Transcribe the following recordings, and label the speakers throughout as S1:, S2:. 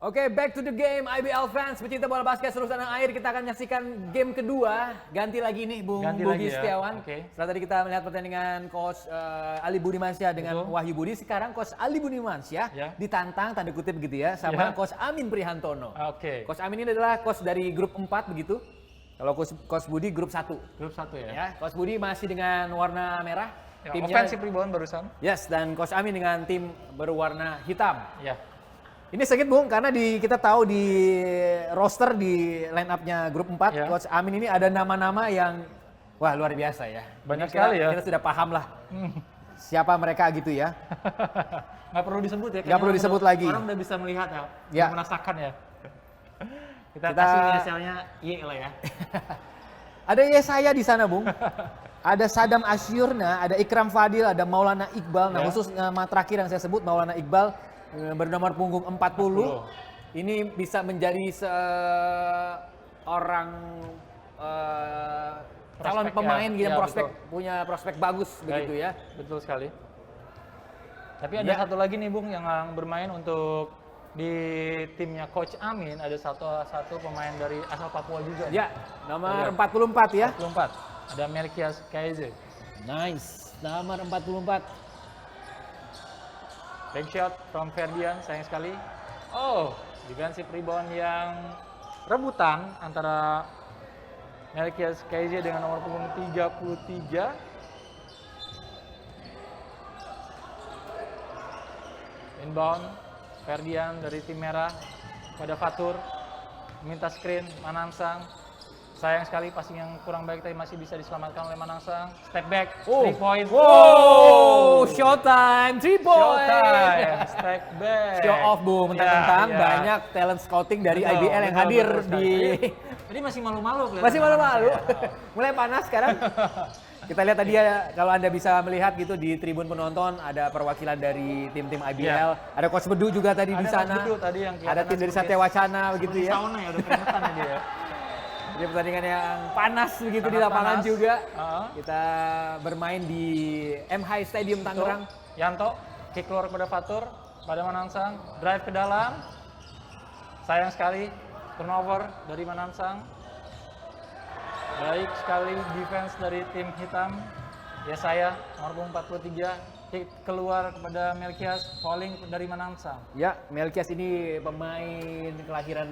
S1: Oke, back to the game IBL fans, pecinta bola basket seluruh tanah air. Kita akan menyaksikan game kedua. Ganti lagi nih Bung Budi Setiawan. Setelah tadi kita melihat pertandingan Coach Ali Budimansyah dengan Wahyu Budi, sekarang Coach Ali Budimansyah ditantang tanda kutip begitu ya sama Coach Amin Prihantono. Coach Amin ini adalah coach dari grup 4 begitu. Kalau Coach Budi grup 1.
S2: Grup 1 ya.
S1: Coach Budi masih dengan warna merah.
S2: Timnya offensive rebound barusan.
S1: Yes, dan Coach Amin dengan tim berwarna hitam.
S2: Ya.
S1: Ini sedikit Bung, karena kita tahu di roster di line up-nya grup 4, Coach Amin ini ada nama-nama yang wah luar biasa ya.
S2: Banyak sekali ya.
S1: Kita sudah paham lah siapa mereka gitu ya.
S2: Nggak perlu disebut ya.
S1: Nggak perlu disebut lagi.
S2: Orang udah bisa melihat ya, merasakan ya. Kita kasih inisialnya Y lah ya.
S1: Ada Yesaya di sana Bung. Ada Sadam Asyurna, ada Ikram Fadil, ada Maulana Iqbal. Nah khusus nama terakhir yang saya sebut Maulana Iqbal bernomor punggung 40. Ini bisa menjadi seorang calon pemain gitu, punya prospek bagus begitu ya.
S2: Betul sekali. Tapi ada satu lagi nih Bung yang bermain untuk di timnya Coach Amin, ada satu pemain dari asal Papua juga.
S1: Ya, nomor 44 ya.
S2: 44. Ada Melkias Kaize.
S1: Nice, nomor 44.
S2: Bank shot from Ferdian, sayang sekali. Oh, defensive rebound yang rebutan antara Melkias Kaize dengan nomor punggung 33. Inbound, Ferdian dari tim merah pada Fatur. Minta screen, Manansang. Sayang sekali passing yang kurang baik tapi masih bisa diselamatkan oleh Manansang. Step back, 3 point.
S1: Wow, showtime, 3 point.
S2: Showtime, step back.
S1: Show off Bung, mentang-mentang banyak talent scouting dari IBL yang hadir di...
S2: Jadi masih malu-malu.
S1: Masih malu-malu. Mulai panas sekarang. Kita lihat tadi ya, kalau Anda bisa melihat gitu di tribun penonton ada perwakilan dari tim-tim IBL. Ada Coach Bedu juga tadi di sana. Ada tim dari Satya Wacana begitu ya.
S2: Sauna ya, udah keringetan aja ya.
S1: Jadi pertandingan yang panas begitu di lapangan juga. Kita bermain di MHI Stadium Tangerang.
S2: Yanto kick keluar kepada Fatur, pada Manansang, drive ke dalam. Sayang sekali turnover dari Manansang. Baik sekali defense dari tim hitam. Ya saya nomor 43 kick keluar kepada Melkias, falling dari Manansang. Ya,
S1: Melkias ini pemain kelahiran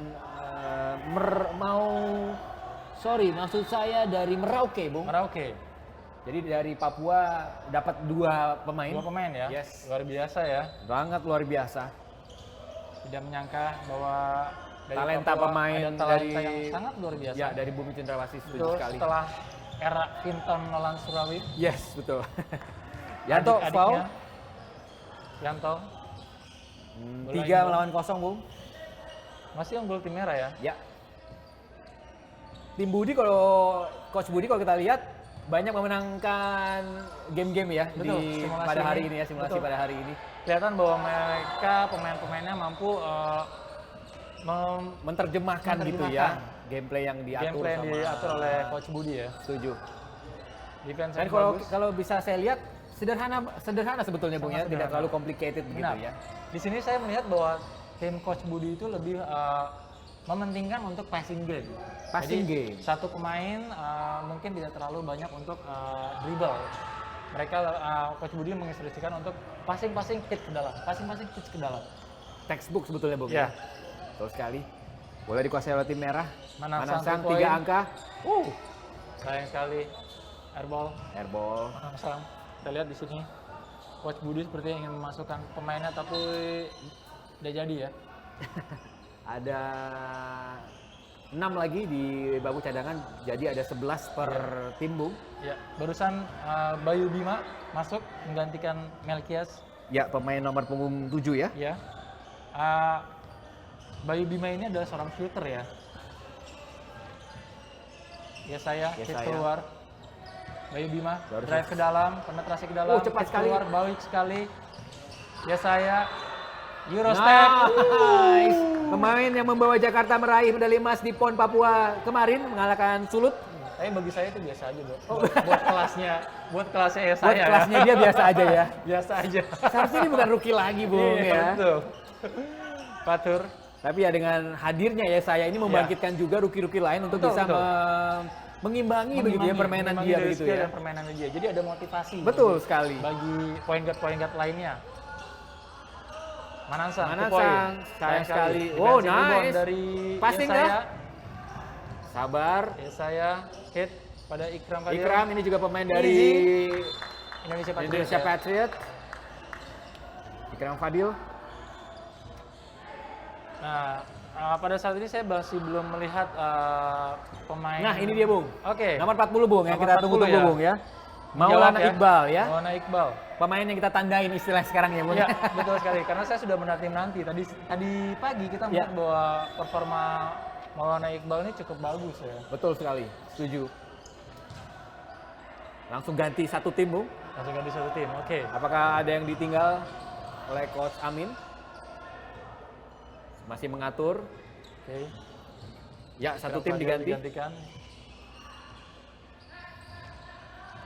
S1: maksud saya dari Merauke, Bung.
S2: Merauke.
S1: Jadi dari Papua dapat 2 pemain.
S2: 2 pemain ya?
S1: Yes.
S2: Luar biasa ya.
S1: Sangat luar biasa.
S2: Tidak menyangka bahwa dari
S1: talenta
S2: Papua
S1: pemain
S2: ada talenta
S1: dari
S2: yang sangat luar biasa.
S1: Ya, dari Bumi Cendrawasih setuju sekali.
S2: Setelah era Vinton Nolan Surawi.
S1: Yes, betul. Yanto foul.
S2: Yanto.
S1: 3 melawan 0, Bung.
S2: Masih unggul tim merah ya?
S1: Ya. Tim Budi Coach Budi kalau kita lihat banyak memenangkan game-game ya.
S2: Betul,
S1: pada hari ini ya, simulasi pada hari ini.
S2: Kelihatan bahwa mereka pemain-pemainnya mampu
S1: menerjemahkan gitu ya gameplay yang diatur
S2: oleh Coach Budi ya.
S1: Setuju.
S2: Defense
S1: dan kalau bisa saya lihat sederhana sebetulnya Bung ya, tidak terlalu complicated begitu ya.
S2: Di sini saya melihat bahwa tim Coach Budi itu lebih mementingkan untuk passing game.
S1: Jadi,
S2: satu pemain mungkin tidak terlalu banyak untuk dribble. Mereka Coach Budi menginstruksikan untuk passing hit ke dalam, hit ke dalam.
S1: Textbook sebetulnya Bung.
S2: Ya.
S1: Betul sekali. Boleh dikuasai oleh tim merah.
S2: Manansang
S1: 3 angka.
S2: Sayang sekali. Airball. Manansang. Kita lihat di sini. Coach Budi seperti ingin memasukkan pemainnya tapi tidak jadi ya.
S1: Ada 6 lagi di bangku cadangan, jadi ada 11 per tim Bung.
S2: Ya, barusan Bayu Bima masuk menggantikan Melkias.
S1: Ya, pemain nomor punggung 7 ya.
S2: Ya. Bayu Bima ini adalah seorang shooter ya. Ya saya keluar. Bayu Bima drive ke dalam, penetrasi ke dalam,
S1: cepat sekali.
S2: Keluar, baik sekali. Ya saya Eurostep.
S1: Nice. Pemain yang membawa Jakarta meraih medali emas di PON Papua kemarin mengalahkan Sulut.
S2: Tapi bagi saya itu biasa aja, Bro. Buat kelasnya ya saya.
S1: Buat kelasnya dia biasa aja ya.
S2: Biasa aja.
S1: Seharusnya ini bukan rookie lagi, Bung ya.
S2: Betul. Fatur.
S1: Tapi ya dengan hadirnya ya saya ini membangkitkan juga rookie-rookie lain untuk bisa mengimbangi begitu ya permainan dia begitu ya.
S2: Dan permainan dia. Jadi ada motivasi.
S1: Betul sekali.
S2: Bagi point guard lainnya. Manansang,
S1: sayang sekali.
S2: Oh,
S1: nice.
S2: Dari
S1: passing dah. Sabar.
S2: Saya hit pada Ikram Fadil.
S1: Ikram ini juga pemain dari Indonesia Patriot. Ikram Fadil.
S2: Nah, pada saat ini saya masih belum melihat pemain.
S1: Nah, ini dia, Bung.
S2: Oke.
S1: Nomor 40, Bung, yang kita tunggu-tunggu, Bung ya.
S2: Maulana
S1: Iqbal ya.
S2: Maulana Iqbal.
S1: Pemain yang kita tandain istilah sekarang ya, Bung.
S2: Iya, betul sekali. Karena saya sudah menanti-nanti. Tadi pagi kita melihat bahwa performa Maulana Iqbal ini cukup bagus ya.
S1: Betul sekali, setuju. Langsung ganti satu tim, Bung.
S2: Langsung ganti satu tim, oke.
S1: Apakah ada yang ditinggal oleh Coach Amin? Masih mengatur.
S2: Oke.
S1: Ya, satu tim
S2: digantikan.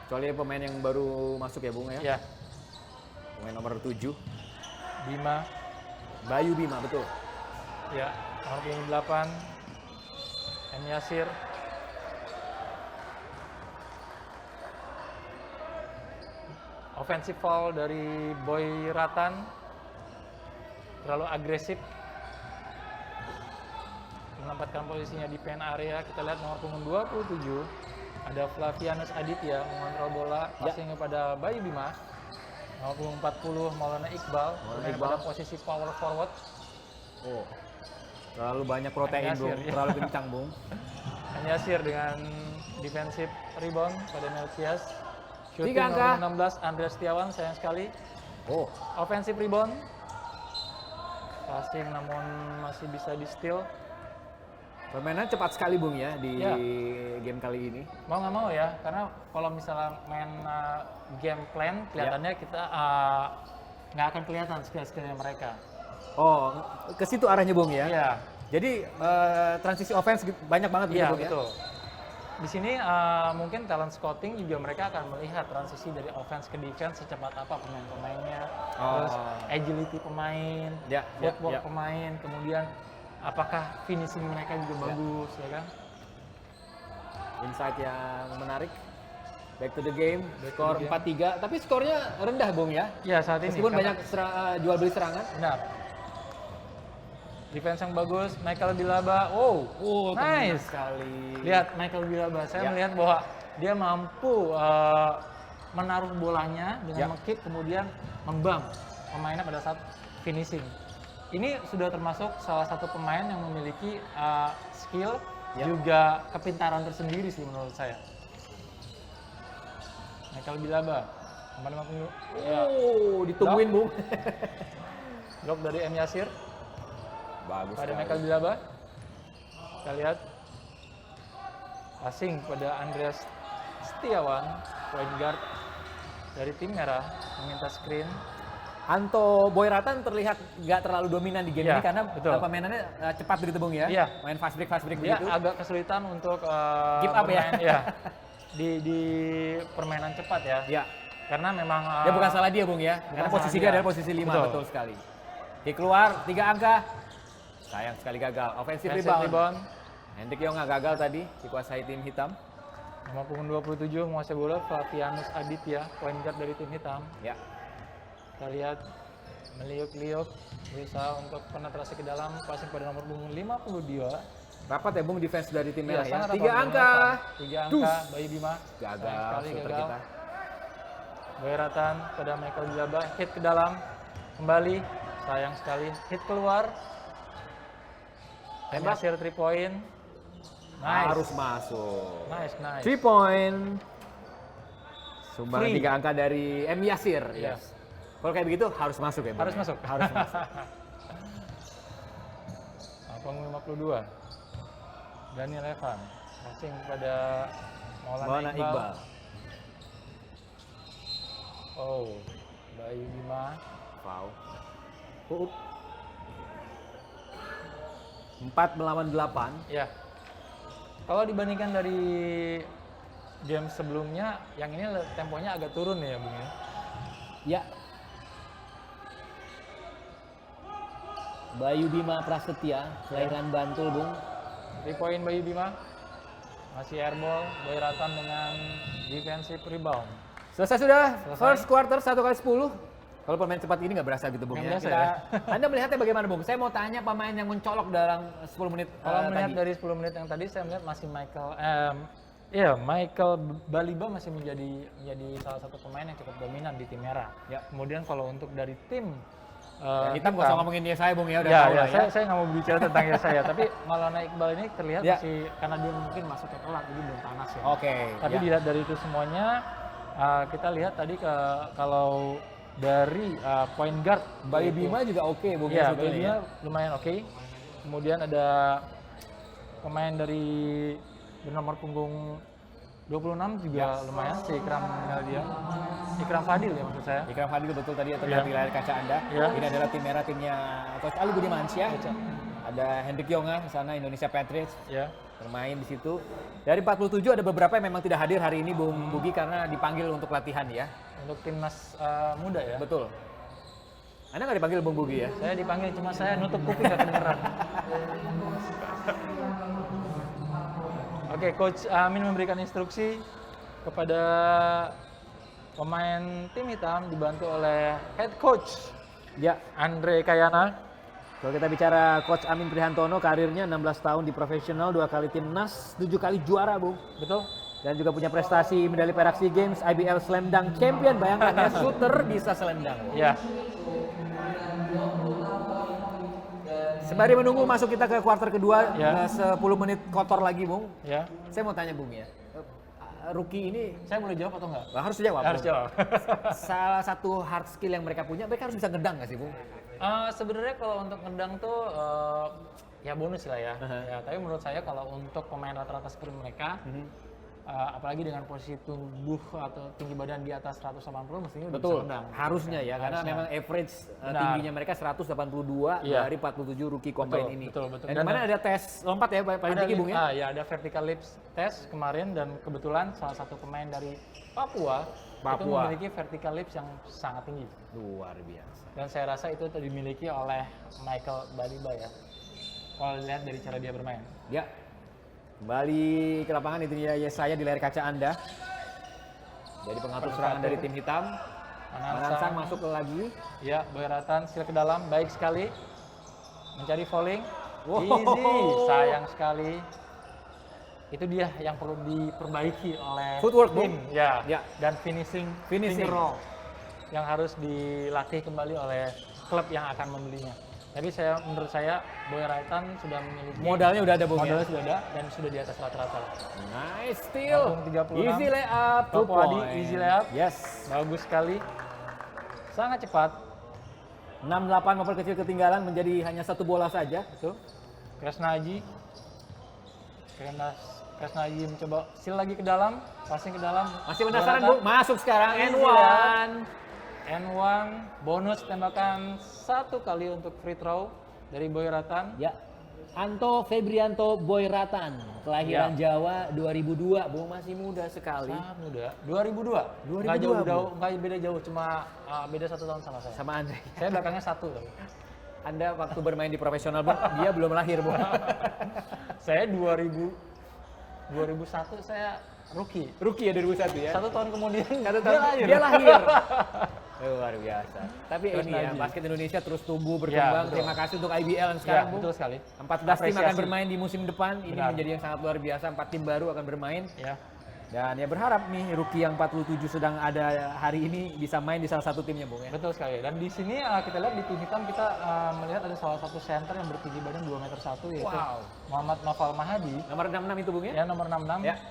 S1: Kecuali pemain yang baru masuk ya, Bung ya?
S2: Ya.
S1: Pemain nomor 7.
S2: Bima.
S1: Bayu Bima, betul.
S2: Ya, nomor 28. M. Yasir. Offensive foul dari Boy Ratan. Terlalu agresif. Menempatkan posisinya di pen area. Kita lihat nomor punggung 27. Ada Flavianus Aditya mengontrol bola, passing kepada Bayu Bima. Nomor punggung 40 Maulana Iqbal pada posisi power forward.
S1: Oh. Terlalu banyak protein, Bung. Terlalu kencang, Bung.
S2: Yasir dengan defensive rebound pada Melkias. Shooting
S1: 3 angka.
S2: nomor 16 Andreas Setiawan, sayang sekali.
S1: Oh.
S2: Offensive rebound. Passing namun masih bisa di steal.
S1: Permainan cepat sekali, Bung ya di game kali ini.
S2: Mau nggak mau ya, karena kalau misalnya main game plan, kelihatannya kita nggak akan kelihatan skill-skillnya mereka.
S1: Oh, ke situ arahnya, Bung ya?
S2: Iya.
S1: Jadi transisi offense banyak banget gitu, Bung ya?
S2: Betul. Di sini mungkin talent scouting juga mereka akan melihat transisi dari offense ke defense secepat apa pemain-pemainnya, terus agility pemain, footwork pemain, kemudian apakah finishing mereka juga bagus, ya kan?
S1: Insight yang menarik. Back to the game, skor 4-3, tapi skornya rendah, Bung ya?
S2: Iya, saat ini.
S1: Meskipun banyak jual beli serangan.
S2: Benar. Defense yang bagus, Michael Bilaba. Oh, nice
S1: sekali.
S2: Lihat Michael Bilaba, saya melihat bahwa dia mampu menaruh bolanya dengan mengkick, kemudian membam pemainnya pada saat finishing. Ini sudah termasuk salah satu pemain yang memiliki skill juga kepintaran tersendiri sih menurut saya. Michael Bilaba, nomor 50.
S1: Ditungguin, Bung.
S2: Blok dari M. Yasir.
S1: Bagus.
S2: Pada Michael Bilaba. Kita lihat passing pada Andreas Setiawan, point guard dari tim merah, meminta screen.
S1: Anto Boyratan terlihat nggak terlalu dominan di game ini karena permainannya cepat begitu, Bung ya? Main fast break
S2: dia
S1: begitu.
S2: Agak kesulitan untuk
S1: keep up
S2: bermain, di permainan cepat ya.
S1: Iya.
S2: Karena memang
S1: ya bukan salah dia, Bung ya. Karena posisi dia adalah posisi 5, betul sekali. Dia keluar 3 angka. Sayang sekali gagal. Offensive rebound. Hendrik Yonga gagal tadi dikuasai tim hitam.
S2: Nomor punggung 27 menguasai bola Flavianus Aditya, point guard dari tim hitam.
S1: Ya.
S2: Kita lihat meliuk-liuk berusaha untuk penetrasi ke dalam, passing pada nomor punggung 52.
S1: Rapat ya, Bung, defense dari tim merah ya.
S2: 3 angka. 3 angka, Bayu Bima.
S1: Gagal. Kita.
S2: Boyratan pada Michael Bilaba, hit ke dalam, kembali, sayang sekali, hit keluar. Tembak. Yasir 3 point. Nice.
S1: Harus masuk.
S2: Nice.
S1: 3 point. Sumbangan 3 angka dari M. Yasir. Yes. Kalau kayak begitu harus masuk ya, Bung?
S2: Harus masuk.
S1: Harus masuk.
S2: Punggung 52. Daniel Evan. Passing pada Maulana Iqbal. Oh, Bayu Bima.
S1: Foul. 4 melawan 8.
S2: Ya. Kalau dibandingkan dari game sebelumnya, yang ini temponya agak turun ya, Bung ya?
S1: Ya. Bayu Bima Prasetya, kelahiran Bantul, Bung.
S2: 3 point Bayu Bima. Masih airball, Boy Ratan dengan defensive rebound.
S1: Selesai sudah first quarter 1x10. Kalau pemain cepat ini nggak berasa gitu, Bung. Ya. Anda melihatnya bagaimana, Bung? Saya mau tanya pemain yang mencolok dalam 10 menit
S2: Kalau melihat
S1: tadi.
S2: dari 10 menit yang tadi, saya melihat masih Michael Baliba masih menjadi salah satu pemain yang cukup dominan di tim merah.
S1: Ya.
S2: Kemudian kalau untuk dari tim
S1: hitam nggak usah ngomongin Yesaya, Bung, ya udah tahu lah ya.
S2: Saya nggak mau bicara tentang Yesaya, tapi Maulana Iqbal ini terlihat masih karena dia mungkin masuknya telat, jadi belum panas ya.
S1: Oke.
S2: Tapi dilihat dari itu semuanya, kita lihat tadi kalau dari point guard
S1: Bayu Bima juga oke, Bung.
S2: Ya, Bayu Bima lumayan oke. Kemudian ada pemain dari nomor punggung 26 juga lumayan, si Ikram Fadil ya maksud saya.
S1: Ikram Fadil betul tadi ya, terlihat di layar kaca Anda. Ini adalah tim merah, timnya Coach Ali Budimansyah. Ada Hendrik Yonga di sana, Indonesia Patriots. Bermain di situ. Dari 47 ada beberapa yang memang tidak hadir hari ini, Bung Bugi, karena dipanggil untuk latihan ya.
S2: Untuk timnas muda ya.
S1: Betul. Anda nggak dipanggil Bung Bugi ya?
S2: Saya dipanggil, cuma saya nutup kuping nggak kedengeran. Oke, Coach Amin memberikan instruksi kepada pemain tim hitam dibantu oleh head coach Andre Kayana.
S1: Kalau kita bicara Coach Amin Prihantono, karirnya 16 tahun di profesional, 2 kali timnas, 7 kali juara, Bung.
S2: Betul.
S1: Dan juga punya prestasi medali perak SEA Games, IBL Slam Dunk Champion. Bayangkan ya, shooter bisa slam dunk.
S2: Ya.
S1: Sembari menunggu masuk kita ke kuarter kedua, 10 menit kotor lagi, Bung.
S2: Ya.
S1: Saya mau tanya, Bung, ya. Rookie ini,
S2: Saya boleh jawab atau enggak?
S1: harus jawab.
S2: Harus jawab.
S1: Salah satu hard skill yang mereka punya, mereka harus bisa ngedang nggak sih, Bung?
S2: Sebenarnya kalau untuk ngedang tuh ya bonus lah ya. Ya. Tapi menurut saya kalau untuk pemain rata-rata seperti mereka, apalagi dengan posisi tubuh atau tinggi badan di atas 180 mestinya udah bisa ngedang.
S1: Harusnya ya, karena memang average tingginya mereka 182 dari 47 rookie combine ini.
S2: Betul.
S1: Dan kemarin ada tes lompat ya, paling tinggi, Bung ya?
S2: Ya, ada vertical leaps test kemarin, dan kebetulan salah satu pemain dari Papua itu memiliki vertical leaps yang sangat tinggi.
S1: Luar biasa.
S2: Dan saya rasa itu dimiliki oleh Michael Baliba ya. Kalau lihat dari cara dia bermain.
S1: Ya. Kembali ke lapangan, itu dia Yesaya di layar kaca Anda. Jadi pengatur serangan dari tim hitam. Manansang masuk lagi.
S2: Ya, Boy Ratan skill ke dalam, baik sekali. Mencari falling.
S1: Wow.
S2: Easy, sayang sekali. Itu dia yang perlu diperbaiki oleh
S1: Footwork,
S2: tim. Ya.
S1: Ya.
S2: Dan finishing finger roll yang harus dilatih kembali oleh klub yang akan membelinya. Tapi menurut saya Boy Ratan sudah memiliki
S1: Modalnya udah ada, Bung.
S2: Modalnya sudah ada dan sudah di atas rata-rata.
S1: Nice steal.
S2: 36.
S1: Easy layup.
S2: Papua Adi, easy layup.
S1: Yes.
S2: Bagus sekali. Sangat cepat.
S1: 6-8 memperkecil ketinggalan menjadi hanya 1 bola saja.
S2: Itu. Kresnaji mencoba steal lagi ke dalam, passing ke dalam.
S1: Masih penasaran, Bu? Masuk sekarang.
S2: N1 bonus tembakan 1 kali untuk free throw dari Boy Ratan.
S1: Ya. Anto Febrianto Boy Ratan, kelahiran Jawa 2002, Bu, masih muda sekali.
S2: Sangat muda. 2002. Nggak beda jauh, cuma beda 1 tahun sama saya.
S1: Sama Andre.
S2: Saya belakangnya 1 tapi.
S1: Anda waktu bermain di profesional, Bu, dia belum lahir, Bu.
S2: Saya 2001 saya rookie.
S1: Rookie ya 2001 ya.
S2: 1 tahun kemudian
S1: dia lahir. Luar biasa. Tapi ini ya, basket Indonesia terus tumbuh berkembang. Terima kasih untuk IBL yang sekarang, Bu.
S2: Betul sekali.
S1: 14 tim akan bermain di musim depan. Ini menjadi yang sangat luar biasa. 4 tim baru akan bermain.
S2: Ya.
S1: Dan ya berharap nih rookie yang 47 sedang ada hari ini bisa main di salah satu timnya, Bung ya.
S2: Betul sekali. Dan di sini kita lihat di tim hitam kita melihat ada salah satu center yang bertinggi badan 2,1 meter yaitu Muhammad Noval Mahadi.
S1: Nomor 66 itu, Bung ya?
S2: Ya, nomor 66.
S1: Ya.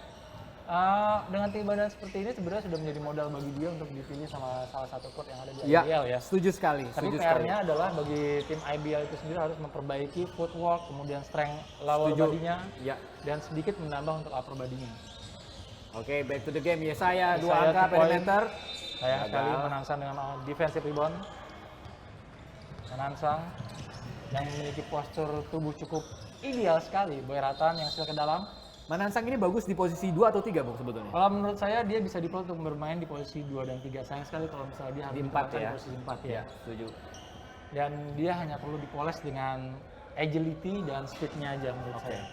S2: Dengan tinggi badan seperti ini sebenarnya sudah menjadi modal bagi dia untuk dipilih sama salah satu klub yang ada di
S1: Ya,
S2: IBL ya.
S1: setuju sekali.
S2: Tapi PR-nya adalah bagi tim IBL itu sendiri harus memperbaiki footwork, kemudian strength lower body-nya, dan sedikit menambah untuk upper body-nya.
S1: Oke, back to the game. Yesaya 2 angka perimeter.
S2: Sayang sekali Manansang dengan defensive rebound. Manansang yang memiliki postur tubuh cukup ideal sekali. Boy Ratan yang skill ke dalam.
S1: Manansang ini bagus di posisi 2 atau 3, Bung, sebetulnya?
S2: Kalau menurut saya dia bisa dipilih untuk bermain di posisi 2 dan 3. Sayang sekali kalau misalnya dia harus
S1: di 4 ya.
S2: Di posisi 4 ya.
S1: Setuju.
S2: dan dia hanya perlu dipoles dengan agility dan speed-nya aja menurut saya.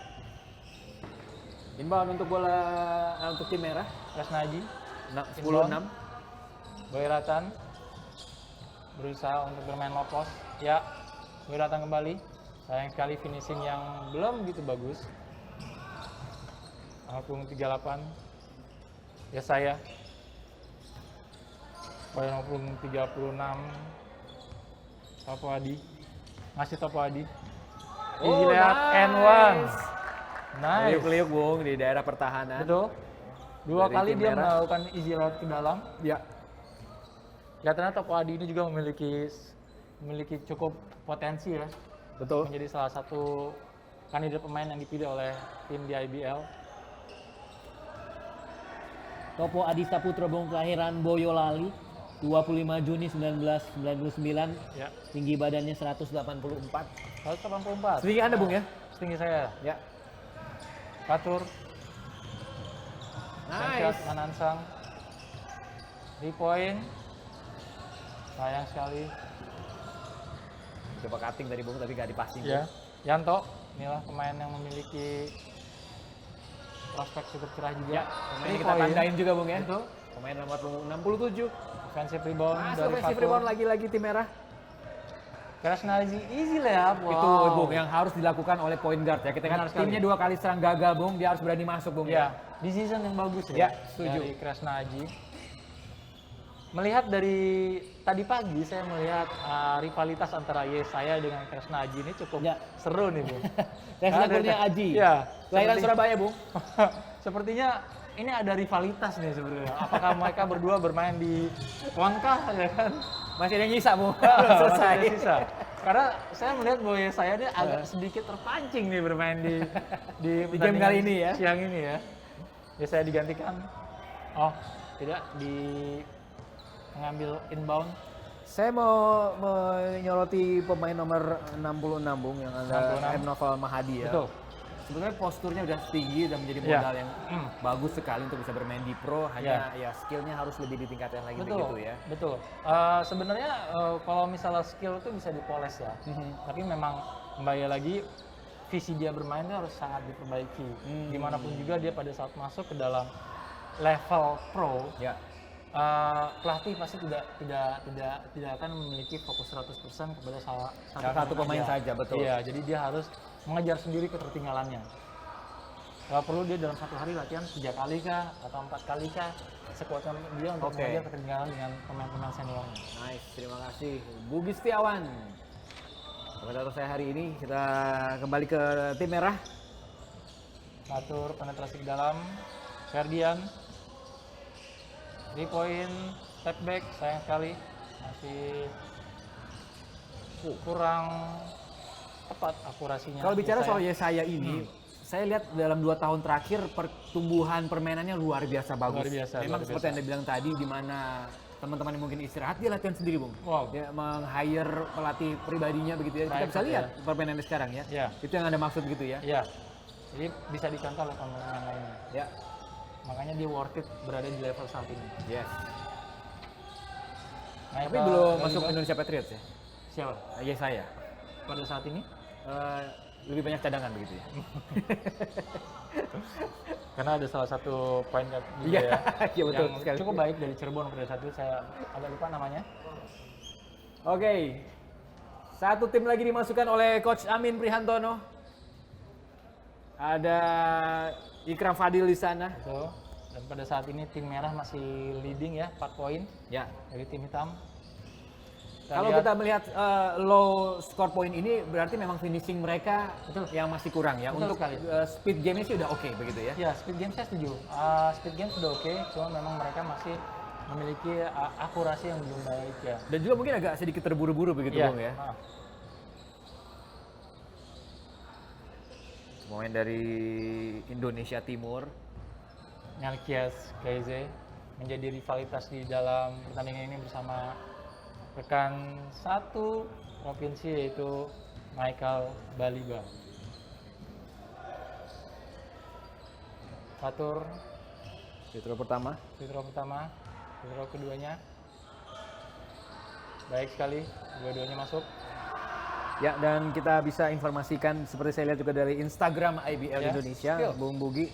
S1: Inbound untuk untuk tim merah.
S2: Kresnaji
S1: 10-6.
S2: Boy-Ratan berusaha untuk bermain low post. Ya, Boy-Ratan kembali. Sayang sekali finishing yang belum begitu bagus. 38. Ya saya. Poin 36. Topo Adi. Masih Topo Adi. Easy layup and one. Nice.
S1: Liuk-liuk Bung di daerah pertahanan.
S2: Betul. Dua
S1: Dari
S2: kali
S1: tim
S2: dia
S1: merah.
S2: melakukan easy layup ke dalam.
S1: Ya.
S2: Kelihatannya Topo Adi ini juga memiliki cukup potensi ya.
S1: Betul.
S2: Menjadi salah satu kandidat pemain yang dipilih oleh tim di IBL.
S3: Topo Adi Saputra Bung, kelahiran Boyolali, 25 Juni 1999,
S2: Ya.
S3: tinggi badannya 184.
S2: 184.
S1: Setinggi Anda Bung ya?
S2: Setinggi saya.
S1: Ya.
S2: Fatur. Shot
S1: Nice.
S2: Manansang. 3 point. Sayang sekali.
S1: Coba cutting tadi Bung, tapi gak dipasing.
S2: Ya. Yanto. Inilah pemain yang memiliki prospek cukup cerah juga.
S1: Ya, pemain
S2: Three
S1: kita
S2: point.
S1: tandain juga Bung ya.
S2: Betul.
S1: Pemain nomor 67.
S2: Offensive rebound
S1: Masuk
S2: dari
S1: offensive
S2: Fatur.
S1: rebound lagi tim merah.
S2: Kresnaji easy layup. Wow.
S1: Itu Bung yang harus dilakukan oleh point guard ya. Kita
S2: Benar
S1: kan
S2: sekali.
S1: timnya 2 kali serang gagal Bung, dia harus berani masuk Bung
S2: Ya, decision yang bagus
S1: Ya,
S2: ya,
S1: setuju.
S2: dari Kresnaji. Melihat dari tadi pagi saya melihat rivalitas antara Yesaya dengan Kresnaji ini cukup
S3: Ya.
S2: seru nih, Bung.
S3: Kresnakurnia Aji.
S2: Ya,
S1: Kelahiran
S2: seperti-
S1: Surabaya Bung.
S2: sepertinya ini ada rivalitas nih sebenarnya. Apakah mereka berdua bermain di Ponkah ya kan?
S1: Masih ada yang nyisa Bung.
S2: Belum
S1: Belum selesai.
S2: sisa. Karena saya melihat bahwa Yesaya ini agak sedikit terpancing nih bermain di
S1: Di game
S2: pertandingan
S1: kali ini ya.
S2: Siang ini ya. Yesaya digantikan. Oh, tidak mengambil inbound.
S1: Saya mau menyoroti pemain nomor 66 Bung yang ada
S2: 66.
S1: M. Novel Mahadi ya.
S2: Betul.
S1: Sebetulnya posturnya udah tinggi dan menjadi
S2: Ya.
S1: modal yang bagus sekali untuk bisa bermain di pro. Hanya ya skillnya harus lebih ditingkatkan lagi
S2: Betul,
S1: begitu ya.
S2: betul. Sebenarnya kalau misalnya skill itu bisa dipoles ya. Tapi memang kembali lagi visi dia bermain itu harus sangat diperbaiki. Dimanapun juga dia pada saat masuk ke dalam level pro,
S1: Ya.
S2: pelatih pasti tidak akan memiliki fokus 100% kepada salah
S1: Satu pemain saja, betul.
S2: Iya, jadi dia harus mengejar sendiri ketertinggalannya. Kalau perlu dia dalam satu hari latihan 3 kali kah atau 4 kali kah, sekuatnya dia untuk
S1: Oke.
S2: mengejar ketertinggalan dengan pemain-pemain seniornya.
S1: Nice, terima kasih. Bugis Setiawan. Komentator saya hari ini, kita kembali ke tim merah.
S2: Atur penetrasi ke dalam, Ferdian, 3 point, step back, sayang sekali masih kurang tepat akurasinya.
S1: Kalau bicara
S2: Yesaya.
S1: soal Yesaya ini, saya lihat dalam 2 tahun terakhir pertumbuhan permainannya luar biasa bagus.
S2: Luar biasa,
S1: Memang
S2: luar
S1: seperti
S2: biasa.
S1: Anda bilang tadi, di mana teman-teman yang mungkin istirahat, dia latihan sendiri, Bung.
S2: Wow.
S1: Dia meng-hire pelatih pribadinya begitu ya. Kita
S2: Private,
S1: bisa lihat
S2: ya.
S1: permainannya sekarang ya.
S2: Ya.
S1: Itu yang Anda maksud gitu ya.
S2: Iya, jadi bisa dicontoh oleh pemain lainnya.
S1: Ya.
S2: Makanya dia worth it berada di level saat ini.
S1: Yes.
S2: Naik
S1: Tapi
S2: ke
S1: belum
S2: Galiba.
S1: masuk Indonesia Patriots ya.
S2: Siapa?
S1: Yesaya.
S2: Pada saat ini?
S1: Lebih banyak cadangan begitu ya.
S2: Karena ada salah satu poin guard juga
S1: Iya,
S2: ya,
S1: iya betul
S2: yang
S1: sekali.
S2: cukup baik dari Cirebon pada saat itu, saya agak lupa namanya.
S1: Oke. Satu tim lagi dimasukkan oleh Coach Amin Prihantono. Ada Ikram Fadil di sana.
S2: Betul. Dan pada saat ini tim merah masih leading ya, 4 poin
S1: Ya.
S2: dari tim hitam.
S1: Kalau
S2: lihat-
S1: kita melihat low score point ini berarti memang finishing mereka
S2: Betul.
S1: yang masih kurang ya.
S2: Betul
S1: Untuk
S2: sekali.
S1: speed game-nya sih udah oke begitu ya.
S2: Ya, speed game saya setuju. Speed game sudah oke, cuma memang mereka masih memiliki akurasi yang belum baik ya.
S1: Dan juga mungkin agak sedikit terburu-buru begitu
S2: Iya.
S1: Bung ya. Pemain dari Indonesia Timur.
S2: Nyalkias Kaize menjadi rivalitas di dalam pertandingan ini bersama rekan satu provinsi yaitu Michael Baliba. Fatur,
S1: Free throw pertama.
S2: free throw pertama, free throw keduanya. baik sekali, dua-duanya masuk.
S1: Ya, dan kita bisa informasikan seperti saya lihat juga dari Instagram IBL
S2: Ya,
S1: Indonesia,
S2: skill.
S1: Bung Bugi,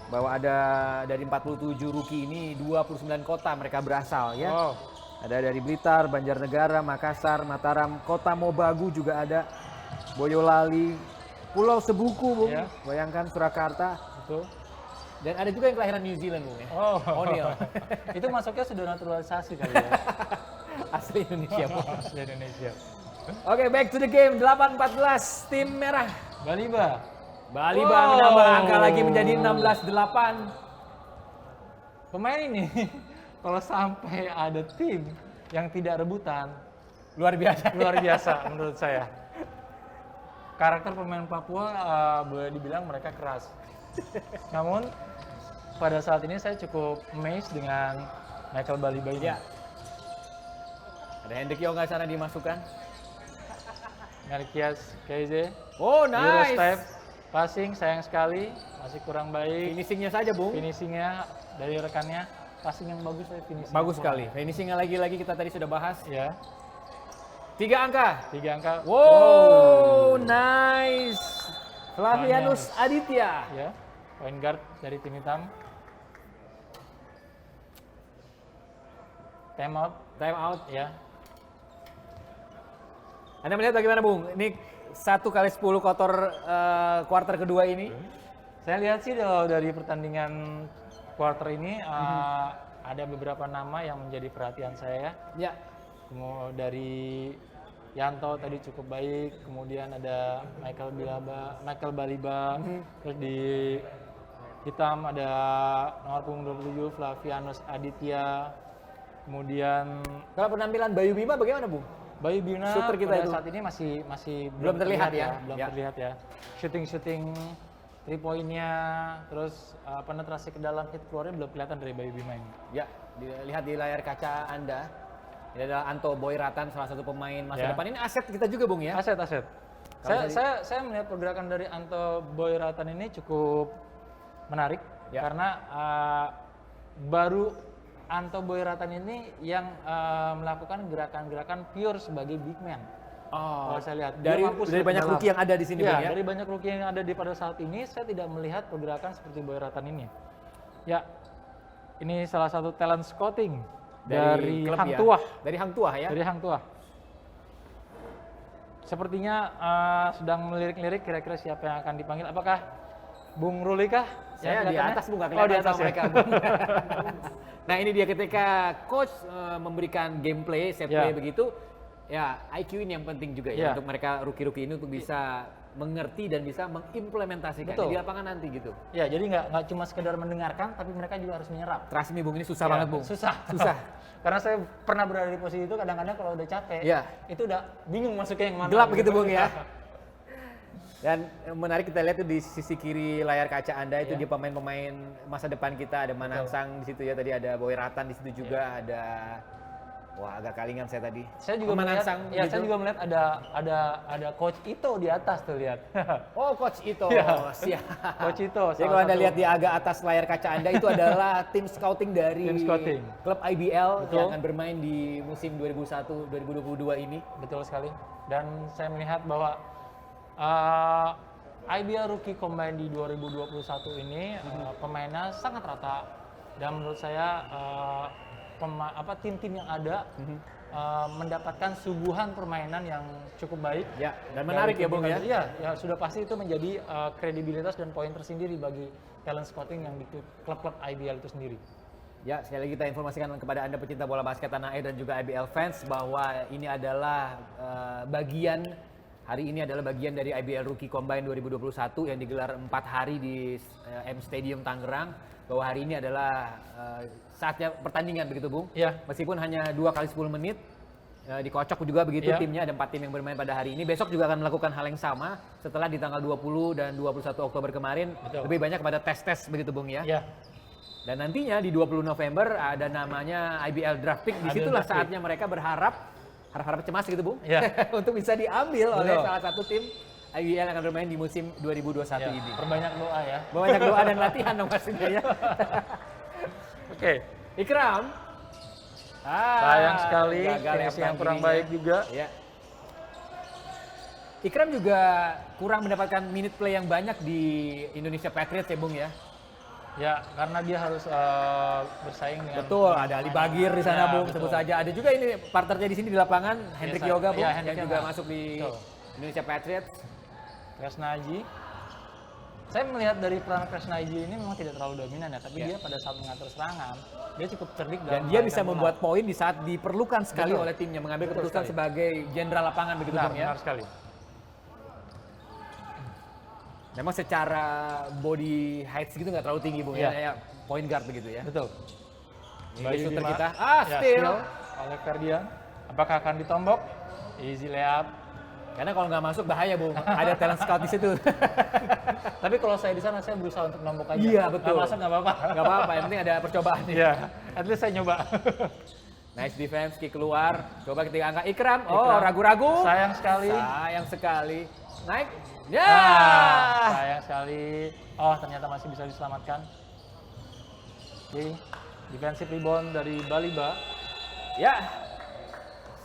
S1: bahwa ada dari 47 rookie ini 29 kota mereka berasal ya.
S2: Wow.
S1: Ada dari Blitar, Banjarnegara, Makassar, Mataram, Kota Mobagu juga ada, Boyolali, Pulau Sebuku, Bung.
S2: Ya.
S1: Bayangkan Surakarta.
S2: Betul.
S1: Dan ada juga yang kelahiran New Zealand, Bung ya.
S2: Oh,
S1: O'Neal.
S2: itu masuknya sudah naturalisasi kali ya.
S1: Asli Indonesia, Bung.
S2: Asli Indonesia.
S1: Oke, back to the game. 8-14 tim merah.
S2: Baliba.
S1: Baliba
S2: Wow.
S1: menambah angka lagi menjadi 16-8.
S2: Pemain ini kalau sampai ada tim yang tidak rebutan,
S1: Luar biasa.
S2: luar biasa menurut saya. Karakter pemain Papua boleh dibilang mereka keras. Namun pada saat ini saya cukup amazed dengan Michael Baliba ini.
S1: Ya. Ada Hendrik Yoga sana dimasukkan.
S2: Merkias Keize,
S1: Oh,
S2: Euro
S1: nice.
S2: step, passing sayang sekali, masih kurang baik.
S1: Finishingnya saja, Bung.
S2: Finishingnya dari rekannya, passing yang bagus dari finishing.
S1: Bagus sekali. Finishingnya lagi-lagi kita tadi sudah bahas.
S2: Ya,
S1: 3 angka.
S2: 3 angka.
S1: Wow, nice. Flavianus Aditya.
S2: Ya, point guard dari tim hitam. Time out,
S1: Time out.
S2: ya.
S1: Anda melihat bagaimana, Bung? Ini 1x10 kotor kuarter kedua ini.
S2: Saya lihat sih dari pertandingan quarter ini ada beberapa nama yang menjadi perhatian saya.
S1: Ya.
S2: Kemudian dari Yanto tadi cukup baik, kemudian ada Michael Baliba, terus di hitam ada nomor punggung 27 Flavianus Aditya, kemudian
S1: Kalau penampilan Bayu Bima bagaimana, Bung?
S2: Bayu Bina
S1: Shooter kita
S2: pada
S1: itu.
S2: saat ini masih
S1: Belum terlihat ya?
S2: belum
S1: Ya.
S2: terlihat ya. Shooting 3 poinnya, terus penetrasi ke dalam hit keluarnya belum kelihatan dari Bayu Bima ini.
S1: Ya, dilihat di layar kaca Anda. Ini adalah Anto Boyratan, salah satu pemain masa
S2: Ya.
S1: depan. Ini aset kita juga, Bung ya?
S2: Aset.
S1: Kalau
S2: Saya melihat pergerakan dari Anto Boyratan ini cukup menarik
S1: Ya.
S2: karena baru Anto Boyratan ini yang melakukan gerakan-gerakan pure sebagai big man.
S1: Oh,
S2: Kalau saya lihat
S1: dari
S2: dia mampu shoot
S1: banyak
S2: dalam.
S1: rookie yang ada di sini,
S2: Ya,
S1: Bung ya?
S2: dari banyak rookie yang ada di pada saat ini, saya tidak melihat pergerakan seperti Boyratan ini. Ya, ini salah satu talent scouting dari
S1: klub
S2: Hang
S1: ya?
S2: Tuah.
S1: Dari Hang Tuah ya?
S2: Dari Hang Tuah. Sepertinya sedang melirik-lirik kira-kira siapa yang akan dipanggil. Apakah Bung Ruli kah?
S1: Saya di
S2: kelihatannya?
S1: atas, Bung, nggak
S2: Oh, di
S1: kelihatan
S2: atas
S1: sama
S2: ya?
S1: mereka, Bung. Nah, ini dia ketika coach memberikan gameplay, set play
S2: Ya.
S1: begitu, ya IQ ini yang penting juga ya
S2: Ya.
S1: untuk mereka rookie-rookie ini untuk bisa mengerti dan bisa mengimplementasikan
S2: Betul.
S1: di lapangan nanti gitu.
S2: Ya, jadi nggak cuma sekedar mendengarkan, tapi mereka juga harus menyerap.
S1: Trust me, Bung, ini susah
S2: Ya,
S1: banget, Bung.
S2: Susah.
S1: Susah.
S2: Karena saya pernah berada di posisi itu, kadang-kadang kalau udah capek,
S1: Ya.
S2: itu udah bingung masuknya yang mana.
S1: Gelap begitu, Bung ya. Dan menarik kita lihat tuh di sisi kiri layar kaca Anda itu
S2: Ya.
S1: dia pemain-pemain masa depan kita, ada Manansang di situ ya, tadi ada Boyratan di situ juga, ada wah agak kalingan saya tadi.
S2: Saya juga melihat,
S1: Manansang
S2: ya
S1: gitu.
S2: saya juga melihat ada coach Ito di atas tuh, lihat.
S1: Oh, coach Ito.
S2: Ya.
S1: Siap.
S2: Coach Ito.
S1: Jadi
S2: salah
S1: kalau Anda
S2: satu-
S1: lihat di agak atas layar kaca Anda itu adalah tim scouting dari
S2: Tim scouting.
S1: klub IBL
S2: Betul.
S1: yang akan bermain di musim 2021-2022 ini.
S2: Betul sekali. Dan saya melihat bahwa IBL Rookie Combine di 2021 ini pemainnya sangat rata. Dan menurut saya tim-tim yang ada mendapatkan suguhan permainan yang cukup baik.
S1: Ya, dan menarik ya, Bung ya.
S2: Iya, ya sudah pasti itu menjadi kredibilitas dan poin tersendiri bagi talent scouting yang di klub-klub IBL itu sendiri.
S1: Ya, sekali lagi kita informasikan kepada Anda pecinta bola basket tanah air dan juga IBL fans bahwa ini adalah hari ini adalah bagian dari IBL Rookie Combine 2021 yang digelar 4 hari di M Stadium Tangerang. Bahwa hari ini adalah saatnya pertandingan begitu, Bung.
S2: Iya.
S1: Meskipun hanya 2 kali 10 menit, dikocok juga begitu
S2: Iya.
S1: timnya, ada 4 tim yang bermain pada hari ini. Besok juga akan melakukan hal yang sama setelah di tanggal 20 dan 21 Oktober kemarin.
S2: Betul.
S1: Lebih banyak pada tes-tes begitu, Bung ya.
S2: Iya.
S1: Dan nantinya di 20 November ada namanya IBL Draft Pick. Disitulah
S2: Draft Pick.
S1: saatnya mereka harap cemas gitu, Bung.
S2: Iya.
S1: Untuk bisa diambil oleh
S2: Betul.
S1: salah satu tim IBL yang akan bermain di musim 2021
S2: Ya,
S1: ini.
S2: perbanyak doa ya.
S1: Banyak doa dan latihan dong pastinya ya.
S2: Oke.
S1: Ikram,
S2: Sayang sekali,
S1: gagal ya
S2: finishing yang kurang
S1: pertandingannya.
S2: baik juga.
S1: Ya. Ikram juga kurang mendapatkan minute play yang banyak di Indonesia Patriots ya Bung ya.
S2: Ya, karena dia harus bersaing dengan...
S1: Betul, ada Ali Bagir di sana
S2: Ya,
S1: Bung,
S2: betul.
S1: sebut saja. Ada juga ini partnernya di sini di lapangan, Hendrik
S2: Yes,
S1: Yoga Bung,
S2: iya,
S1: yang
S2: Hendrik
S1: juga
S2: Yoga.
S1: masuk di
S2: Betul.
S1: Indonesia Patriots.
S2: Kresnaji. Saya melihat dari peran Kresnaji ini memang tidak terlalu dominan ya, tapi
S1: Ya.
S2: dia pada saat mengatur serangan, dia cukup cerdik
S1: Dan
S2: dalam
S1: dia bisa
S2: memainkan
S1: membuat
S2: bola.
S1: poin di saat diperlukan sekali
S2: Betul.
S1: oleh timnya, mengambil
S2: Betul
S1: keputusan
S2: sekali.
S1: sebagai jenderal lapangan begitu
S2: Benar,
S1: Bung ya.
S2: benar sekali.
S1: Memang secara body height gitu nggak terlalu tinggi Bung ya,
S2: Iya.
S1: kayak point guard begitu ya.
S2: Betul.
S1: Ini
S2: Bayu
S1: shooter
S2: Bima.
S1: kita.
S2: Ya,
S1: Steal.
S2: oleh Ferdian. Apakah akan ditombok? Easy layup.
S1: Karena kalau nggak masuk bahaya Bung, ada talent scout di situ.
S2: Tapi kalau saya di sana, saya berusaha untuk nombok aja.
S1: Iya, betul.
S2: Nggak masuk nggak apa-apa.
S1: Nggak apa-apa, yang penting ada percobaan.
S2: Iya, at least saya nyoba.
S1: Nice defense, kick keluar. Coba ketika angka Ikram. Oh,
S2: Ikram.
S1: ragu-ragu.
S2: Sayang sekali.
S1: Sayang sekali. Naik. Ya.
S2: Sayang sekali. Oh, ternyata masih bisa diselamatkan. Oke, defensive rebound dari Baliba.
S1: Ya.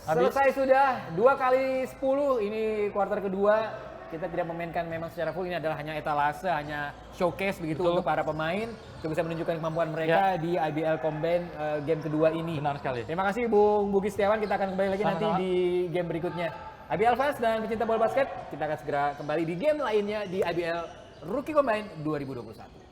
S2: Habis.
S1: Selesai sudah 2x10 ini kuarter kedua. Kita tidak memainkan memang secara full, ini adalah hanya etalase, hanya showcase begitu
S2: Betul.
S1: untuk para pemain untuk bisa menunjukkan kemampuan mereka di IBL Combine game kedua ini.
S2: Benar sekali.
S1: Terima kasih Bung Bugi Setiawan, kita akan kembali lagi nanti
S2: Sama-sama.
S1: di game berikutnya. IBL fans dan pecinta bola basket, kita akan segera kembali di game lainnya di IBL Rookie Combine 2021.